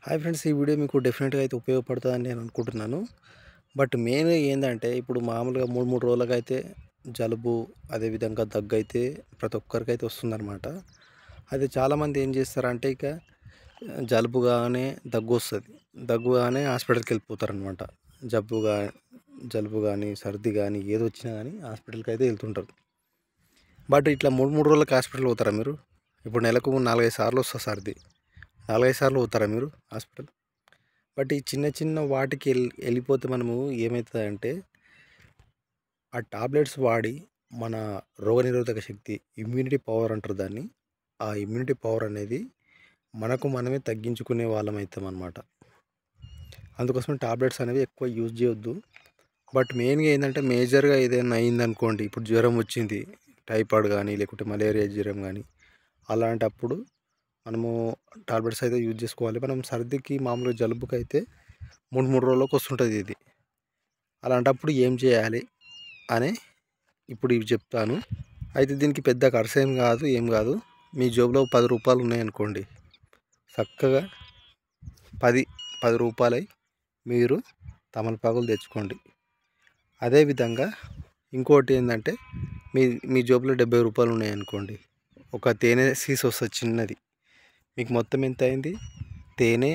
Hi friends, ఈ video మీకు డెఫినెట్గా అయితే ఉపయోగపడుతుందని నేను అనుకుంటున్నాను. బట్ మెయిన్ ఏంటంటే ఇప్పుడు మామూలుగా మూడు రోజులకి అయితే జలుబు, అదేవిధంగా దగ్గు అయితే ప్రతి ఒక్కరికి అయితే వస్తుందన్నమాట. అయితే చాలామంది ఏం చేస్తారంటే ఇక జలుబు కానీ దగ్గు వస్తుంది, దగ్గు కానీ హాస్పిటల్కి వెళ్ళిపోతారనమాట. జబ్బుగా జలుబు కానీ సర్ది కానీ ఏది వచ్చినా కానీ హాస్పిటల్కి అయితే వెళ్తుంటారు. బట్ ఇట్లా మూడు రోజులకి హాస్పిటల్ పోతారా మీరు? ఇప్పుడు నెలకు 4-5 సార్లు వస్తుంది సర్ది, 4-5 సార్లు పోతారా మీరు హాస్పిటల్? బట్ ఈ చిన్న చిన్న వాటికి వెళ్ళిపోతే మనము ఏమవుతుందంటే ఆ టాబ్లెట్స్ వాడి మన రోగనిరోధక శక్తి, ఇమ్యూనిటీ పవర్ అంటారు దాన్ని, ఆ ఇమ్యూనిటీ పవర్ అనేది మనకు మనమే తగ్గించుకునే వాళ్ళం అవుతాం అన్నమాట. అందుకోసం టాబ్లెట్స్ అనేవి ఎక్కువ యూజ్ చేయొద్దు. బట్ మెయిన్గా ఏంటంటే మేజర్గా ఏదైనా అయిందనుకోండి, ఇప్పుడు జ్వరం వచ్చింది, టైఫాయిడ్ కానీ లేకుంటే మలేరియా జ్వరం కానీ, అలాంటప్పుడు మనము టాబ్లెట్స్ అయితే యూజ్ చేసుకోవాలి. మనం సర్దికి మామూలుగా జలుబుకి అయితే మూడు రోజులకు వస్తుంటుంది ఇది. అలాంటప్పుడు ఏం చేయాలి అని ఇప్పుడు ఇవి చెప్తాను. అయితే దీనికి పెద్ద ఖర్చు ఏం కాదు. మీ జోబులో 10 రూపాయలు ఉన్నాయనుకోండి, చక్కగా 10 రూపాయలై మీరు తమలపాకులు తెచ్చుకోండి. అదేవిధంగా ఇంకోటి ఏంటంటే మీ మీ జోబులో 70 రూపాయలు ఉన్నాయనుకోండి, ఒక తేనె సీస్ వస్తుంది చిన్నది. మీకు మొత్తం ఎంత అయింది? తేనె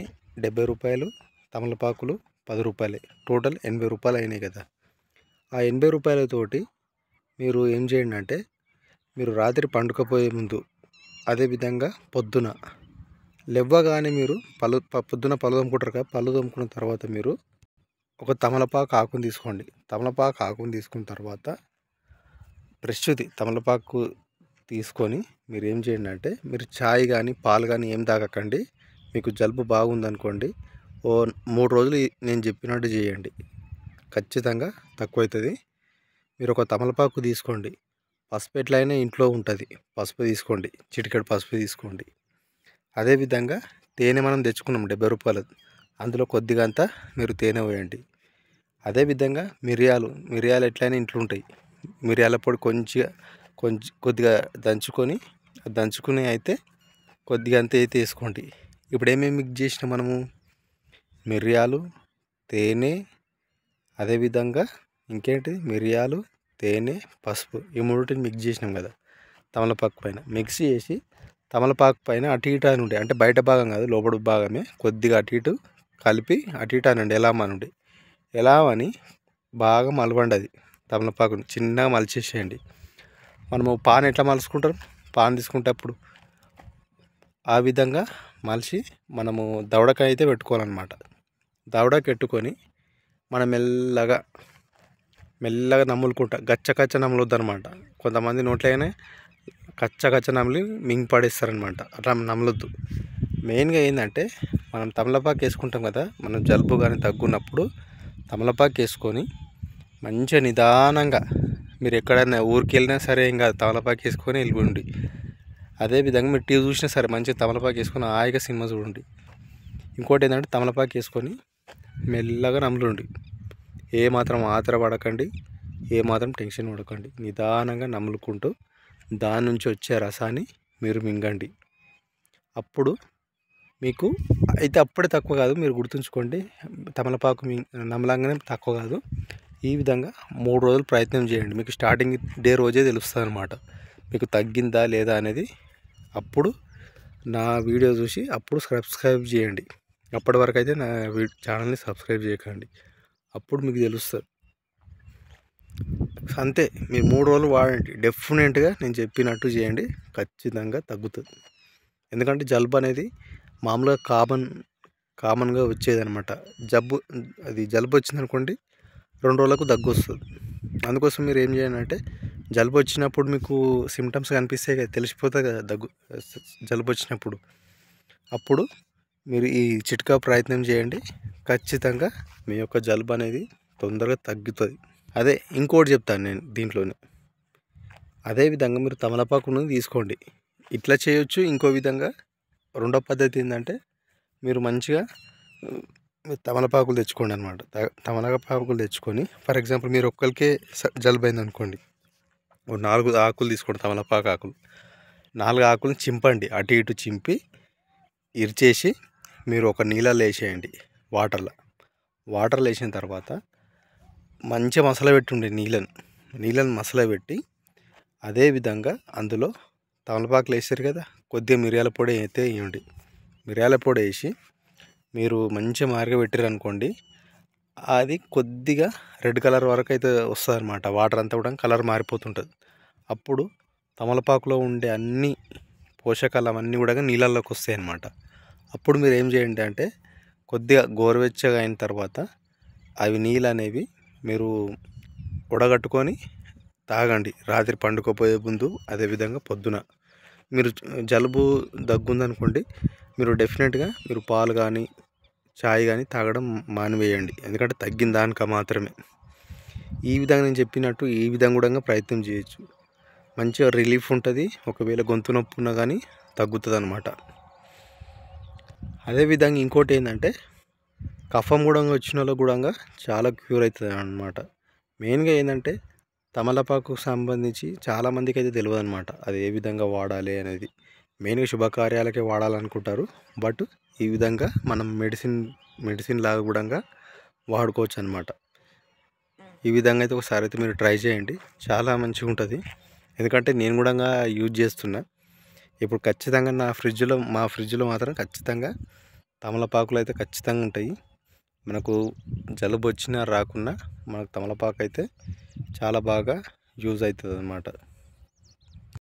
70 రూపాయలు, తమలపాకులు 10 రూపాయలే, టోటల్ 80 రూపాయలు అయినాయి కదా. ఆ 80 రూపాయలతోటి మీరు ఏం చేయండి అంటే, మీరు రాత్రి పండుకపోయే ముందు, అదేవిధంగా పొద్దున లేవగానే మీరు పొద్దున పళ్ళు తోముకుంటారు కదా, పళ్ళు తోముకున్న తర్వాత మీరు ఒక తమలపాకు ఆకుని తీసుకోండి. తమలపాకు ఆకుని తీసుకున్న తర్వాత ఫ్రెష్ది తమలపాకు తీసుకొని మీరు ఏం చేయండి అంటే, మీరు ఛాయ్ కానీ పాలు కానీ ఏం తాగకండి. మీకు జలుబు బాగుందనుకోండి, ఓ 3 రోజులు నేను చెప్పినట్టు చేయండి, ఖచ్చితంగా తక్కువ అవుతుంది. మీరు ఒక తమలపాకు తీసుకోండి, పసుపు ఎట్లయినా ఇంట్లో ఉంటుంది, పసుపు తీసుకోండి, చిటికెడు పసుపు తీసుకోండి. అదేవిధంగా తేనె మనం తెచ్చుకున్నాం 70 రూపాయలు, అందులో కొద్దిగా అంతా మీరు తేనె వేయండి. అదేవిధంగా మిరియాలు ఎట్లయినా ఇంట్లో ఉంటాయి, మిరియాల పొడి కొద్దిగా దంచుకుని అయితే కొద్దిగా అంత అయితే వేసుకోండి. ఇప్పుడు ఏమేమి మిక్స్ చేసినా మనము, మిరియాలు, తేనె, అదేవిధంగా ఇంకేంటి, మిరియాలు, తేనె, పసుపు, ఈ మూడింటిని మిక్స్ చేసినాం కదా తమలపాకు పైన. మిక్స్ చేసి తమలపాకు పైన అటు ఇటు అని ఉండే, అంటే బయట భాగం కాదు లోపల భాగమే, కొద్దిగా అటు ఇటు కలిపి అటు ఇటు అనండి, ఎలా అని బాగా మలవండి. అది తమలపాకుని చిన్నగా మలిచేసేయండి. మనము పాన్ ఎట్లా మలుచుకుంటాం, పాన్ తీసుకుంటప్పుడు ఆ విధంగా మలిచి మనము దవడకాయ అయితే పెట్టుకోవాలన్నమాట. దవడకి పెట్టుకొని మనం మెల్లగా నమ్ములుకుంటా, గచ్చ నమ్మలొద్దు అనమాట. కొంతమంది నోట్లైనా కచ్చ నమిలి మింగి పడేస్తారనమాట, అట్లా నమ్మలొద్దు. మెయిన్గా ఏంటంటే, మనం తమలపాకు వేసుకుంటాం కదా, మనం జలుబు కానీ తగ్గున్నప్పుడు తమలపాకు వేసుకొని మంచిగా నిదానంగా, మీరు ఎక్కడైనా ఊరికి వెళ్ళినా సరే ఏం కాదు, తమలపాకు వేసుకొని వెళ్ళిపోండి. అదేవిధంగా మీరు టీవీ చూసినా సరే మంచిగా తమలపాకు వేసుకొని హాయిగా సినిమా చూడండి. ఇంకోటి ఏంటంటే, తమలపాకు వేసుకొని మెల్లగా నమ్ములుండి, ఏమాత్రం ఆతర పడకండి, ఏమాత్రం టెన్షన్ పడకండి, నిదానంగా నమ్ములుకుంటూ దాని నుంచి వచ్చే రసాన్ని మీరు మింగండి. అప్పుడు మీకు అయితే అప్పుడే తక్కువ కాదు, మీరు గుర్తుంచుకోండి, తమలపాకు నమ్మలంగానే తక్కువ కాదు. ఈ విధంగా 3 రోజులు ప్రయత్నం చేయండి. మీకు స్టార్టింగ్ డే రోజే తెలుస్తుంది అనమాట మీకు తగ్గిందా లేదా అనేది. అప్పుడు నా వీడియో చూసి అప్పుడు సబ్స్క్రైబ్ చేయండి. అప్పటి వరకు అయితే నా ఛానల్ని సబ్స్క్రైబ్ చేయకండి, అప్పుడు మీకు తెలుస్తుంది. అంతే, మీరు 3 రోజులు వాడండి, డెఫినెట్గా నేను చెప్పినట్టు చేయండి, ఖచ్చితంగా తగ్గుతుంది. ఎందుకంటే జలుబు అనేది మామూలుగా కామన్గా వచ్చేదనమాట. జలుబు వచ్చిందనుకోండి, 2 రోజులకు దగ్గు వస్తుంది. అందుకోసం మీరు ఏం చేయాలంటే, జలుబు వచ్చినప్పుడు మీకు సిమ్టమ్స్ కనిపిస్తే తెలిసిపోతుంది కదా జలుబు వచ్చినప్పుడు, అప్పుడు మీరు ఈ చిట్కా ప్రయత్నం చేయండి, ఖచ్చితంగా మీ యొక్క జలుబు అనేది తొందరగా తగ్గుతుంది. అదే ఇంకోటి చెప్తాను నేను దీంట్లోనే. అదేవిధంగా మీరు తమలపాకును తీసుకోండి, ఇట్లా చేయొచ్చు. ఇంకో విధంగా రెండో పద్ధతి ఏంటంటే, మీరు మంచిగా తమలపాకులు తెచ్చుకోండి అనమాట. తమలపాకులు తెచ్చుకొని, ఫర్ ఎగ్జాంపుల్ మీరు ఒక్కరికే జలుబు అయింది అనుకోండి, 4 ఆకులు తీసుకోండి, తమలపాకు ఆకులు 4 ఆకులు చింపండి, అటు ఇటు చింపి ఇరిచేసి మీరు ఒక నీళ్ళల్లో వేసేయండి. వాటర్లో వేసిన తర్వాత మంచిగా మసలబెట్టుండి నీళ్ళని మసలబెట్టి అదేవిధంగా అందులో తమలపాకులు వేసారు కదా, కొద్దిగా మిరియాల పొడి అయితే వేయండి. మిరియాల పొడి వేసి మీరు మంచిగా మరగబెట్టారు అనుకోండి, అది కొద్దిగా రెడ్ కలర్ వరకు అయితే వస్తుంది అనమాట. వాటర్ అంతా కూడా కలర్ మారిపోతుంటుంది. అప్పుడు తమలపాకులో ఉండే అన్ని పోషకాలు అవన్నీ కూడా నీళ్ళల్లోకి వస్తాయి అన్నమాట. అప్పుడు మీరు ఏం చేయండి అంటే కొద్దిగా గోరువెచ్చగా అయిన తర్వాత అవి నీళ్ళు అనేవి మీరు ఉడగట్టుకొని తాగండి, రాత్రి పండుకోపోయే ముందు. అదేవిధంగా పొద్దున మీరు జలుబు దగ్గుందనుకోండి, మీరు డెఫినెట్గా మీరు పాలు కానీ చాయ్ కానీ తాగడం మానివేయండి, ఎందుకంటే తగ్గిన దానిక మాత్రమే. ఈ విధంగా నేను చెప్పినట్టు ఈ విధంగా కూడా ప్రయత్నం చేయొచ్చు, మంచిగా రిలీఫ్ ఉంటుంది. ఒకవేళ గొంతు నొప్పి ఉన్నా కానీ తగ్గుతుంది అన్నమాట. అదేవిధంగా ఇంకోటి ఏంటంటే కఫం కూడా వచ్చిన వాళ్ళకు కూడా చాలా క్యూర్ అవుతుంది అన్నమాట. మెయిన్గా ఏంటంటే తమలపాకు సంబంధించి చాలామందికి అయితే తెలియదు అనమాట, అది ఏ విధంగా వాడాలి అనేది. మెయిన్గా శుభకార్యాలకే వాడాలనుకుంటారు, బట్ ఈ విధంగా మనం మెడిసిన్ లాగా కూడా వాడుకోవచ్చు అనమాట. ఈ విధంగా అయితే ఒకసారి అయితే మీరు ట్రై చేయండి, చాలా మంచిగా ఉంటుంది. ఎందుకంటే నేను కూడా యూజ్ చేస్తున్నా ఇప్పుడు. ఖచ్చితంగా మా ఫ్రిడ్జ్లో మాత్రం ఖచ్చితంగా తమలపాకులు అయితే ఖచ్చితంగా ఉంటాయి. మనకు జలుబు వచ్చినా రాకున్నా మనకు తమలపాకు అయితే చాలా బాగా యూజ్ అవుతుంది అన్నమాట.